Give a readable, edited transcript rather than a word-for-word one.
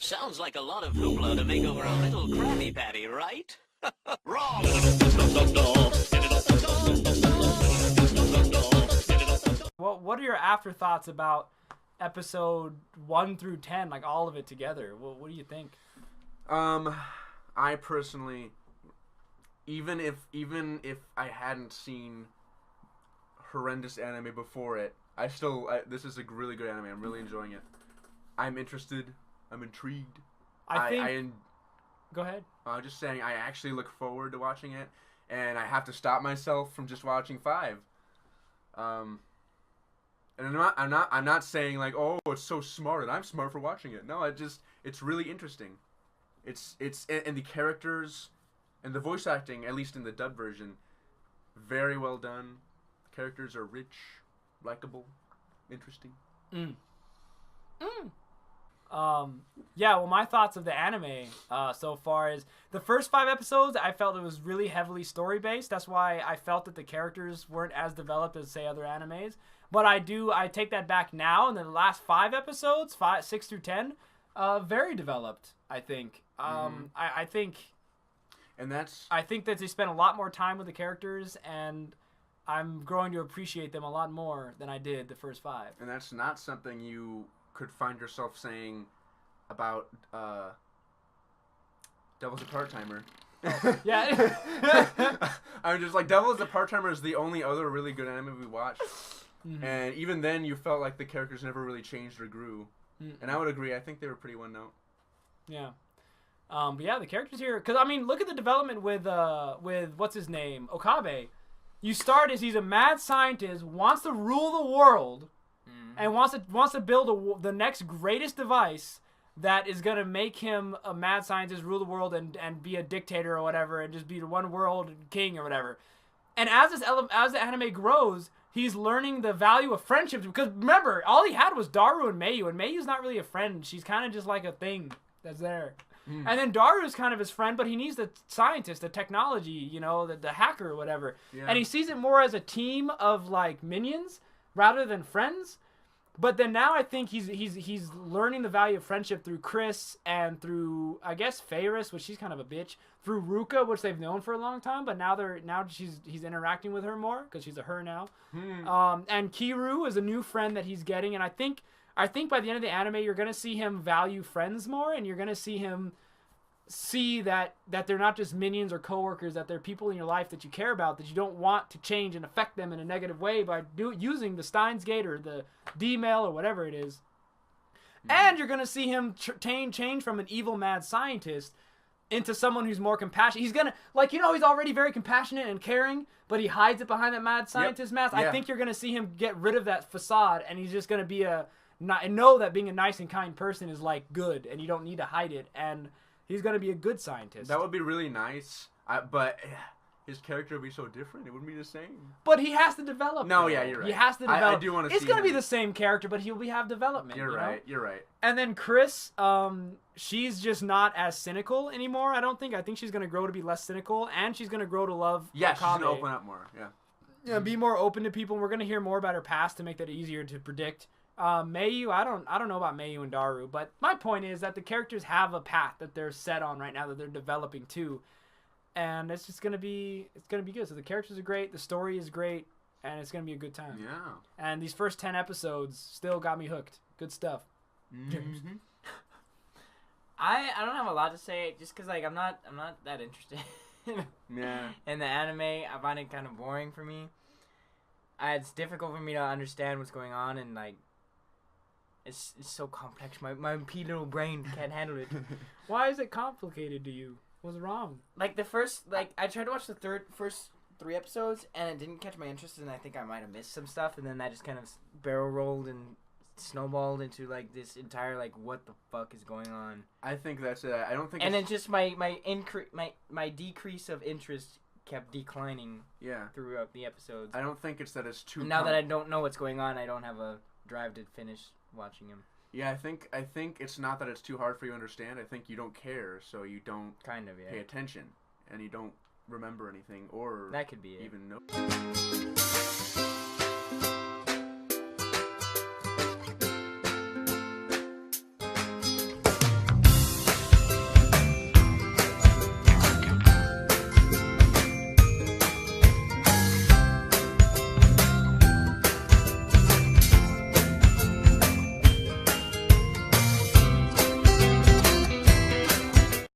Sounds like a lot of hoopla to make over a little Krabby Patty, right? Wrong! What are your afterthoughts about episode 1 through 10, like all of it together? What do you think? I personally, even if I hadn't seen horrendous anime before it, this is a really good anime. I'm really enjoying it. I'm interested. I'm intrigued. Go ahead. I'm just saying, I actually look forward to watching it, and I have to stop myself from just watching 5. And I'm not saying like, oh, it's so smart and I'm smart for watching it. No, it's really interesting. It's and the characters and the voice acting, at least in the dub version, very well done. The characters are rich, likable, interesting. Yeah, well, my thoughts of the anime so far is the first 5 episodes, I felt it was really heavily story-based. That's why I felt that the characters weren't as developed as, say, other animes. But I take that back now, and the last 5 episodes, 6 through 10, very developed, I think. I think that they spent a lot more time with the characters, and I'm growing to appreciate them a lot more than I did the first 5. And that's not something you could find yourself saying about Devil's a Part-Timer. Oh, yeah. I'm just like, Devil's a Part-Timer is the only other really good anime we watched. Mm-hmm. And even then, you felt like the characters never really changed or grew. Mm-hmm. And I would agree. I think they were pretty one-note. Yeah. But yeah, the characters here... Because, I mean, look at the development with what's his name? Okabe. You start as he's a mad scientist, wants to rule the world, and wants to build the next greatest device that is going to make him a mad scientist, rule the world, and be a dictator or whatever, and just be the one world king or whatever. And as the anime grows, he's learning the value of friendships. Because remember, all he had was Daru and Mayu's not really a friend. She's kind of just like a thing that's there. And then Daru's kind of his friend, but he needs the scientist, the technology, the hacker or whatever. Yeah. And he sees it more as a team of like minions rather than friends. But then now I think he's learning the value of friendship through Chris and through, I guess, Faris, which she's kind of a bitch, through Ruka, which they've known for a long time, but now he's interacting with her more because she's a her now. And Kiru is a new friend that he's getting, and I think by the end of the anime you're gonna see him value friends more, and you're gonna see him see that they're not just minions or coworkers, that they're people in your life that you care about, that you don't want to change and affect them in a negative way by using the STEINS gate or the D-mail or whatever it is. And you're going to see him change from an evil mad scientist into someone who's more compassionate. He's going to, he's already very compassionate and caring, but he hides it behind that mad scientist mask. Yeah. I think you're going to see him get rid of that facade, and he's just going to be know that being a nice and kind person is good, and you don't need to hide it, and he's going to be a good scientist. That would be really nice, but his character would be so different. It wouldn't be the same. But he has to develop. No, yeah, you're right. He has to develop. I do want to see It's going to be the same character, but he'll have development. You're right. And then Chris, she's just not as cynical anymore, I don't think. I think she's going to grow to be less cynical, and she's going to grow to love Okabe. She's going to open up more, Yeah, be more open to people, and we're going to hear more about her past to make that easier to predict. Mayu, I don't know about Mayu and Daru, but my point is that the characters have a path that they're set on right now that they're developing too, and it's gonna be good. So the characters are great, the story is great, and it's gonna be a good time. Yeah. And these first 10 episodes still got me hooked. Good stuff. Mm-hmm. I don't have a lot to say just because I'm not that interested. Yeah. In the anime, I find it kind of boring for me. It's difficult for me to understand what's going on, and it's so complex. My pea little brain can't handle it. Why is it complicated to you? What's wrong? I tried to watch the first 3 episodes, and it didn't catch my interest, and I think I might have missed some stuff, and then that just kind of barrel rolled and snowballed into this entire what the fuck is going on. I think that's it. I don't think. And then just my decrease of interest kept declining. Yeah. Throughout the episodes. I don't think it's that it's too. And now that I don't know what's going on, I don't have a drive to finish watching him. Yeah, I think it's not that it's too hard for you to understand. I think you don't care, so you don't pay attention, and you don't remember anything, or that could be it. Even know.